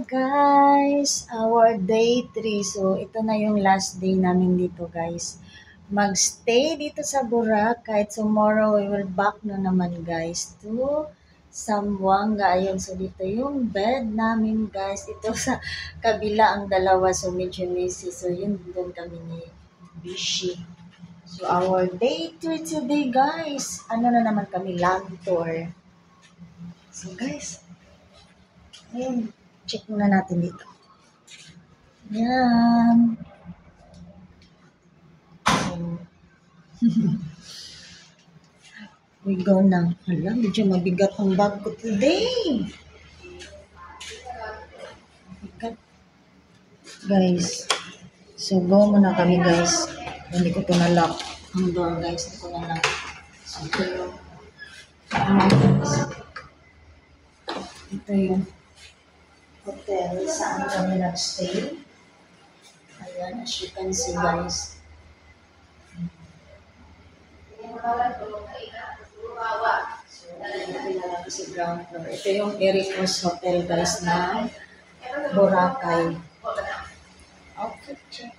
guys, our day 3. So, ito na yung last day namin dito guys. Magstay dito sa Boracay. Tomorrow, we will back na naman guys to Zamboanga. Ayun, so dito yung bed namin guys. Ito sa kabila ang dalawa, so medyo messy. So, yun doon kami ni Bishi. So, our day 3 today guys. Ano na naman kami, land tour. So guys, ayun, check muna natin dito. Yan. We go na. Hala, medyo mabigat ang bag ko today. Mabigat. Guys, so go muna kami guys. Hindi ko ito na-lock. Ang door guys, hindi ko na-lock. So ito yung ito yung hotel saan kami nag-stay. Ayan, as you can see guys. So, pinala ko sa ground floor. Ito yung Ericos Hotel guys na Boracay. Okay, check.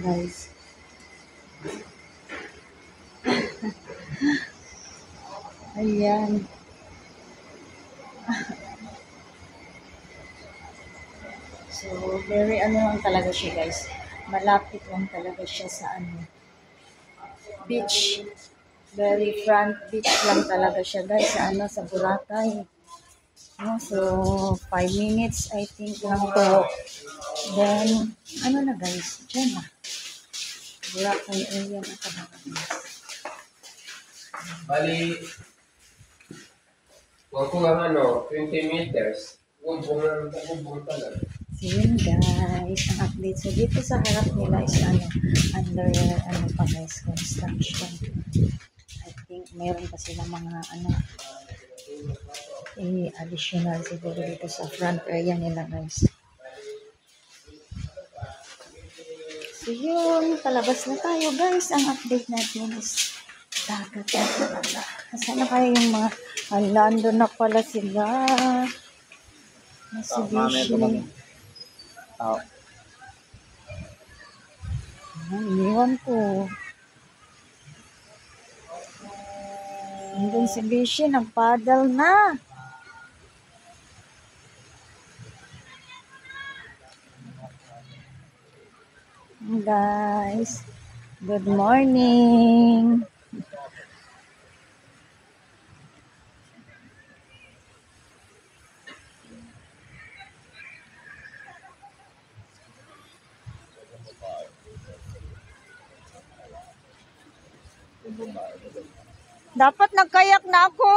Guys. Ayan. So, very ano lang talaga siya guys. Malapit lang talaga siya sa ano, beach. Very front beach lang talaga siya guys sa ano, sa Boracay. No, so, 5 minutes I think lang to. Then, ano na guys, dyan na. Boracay area na talaga guys. Bali, huwag ko lang 20 meters. Bubong ka lang. So yun guys, ang update. So dito sa harap nila is under pa guys, construction. I think mayroon pa sila mga additional siguro dito sa front area nila guys. So yun, palabas na tayo guys. Ang update natin is dagat na talaga. Sana kaya yung mga lando na pala sila. Nasa Bishi. Iniwan ko. Nandun si Bishi, nagpaddle na. Guys, good morning. Dapat nagkayak na ako.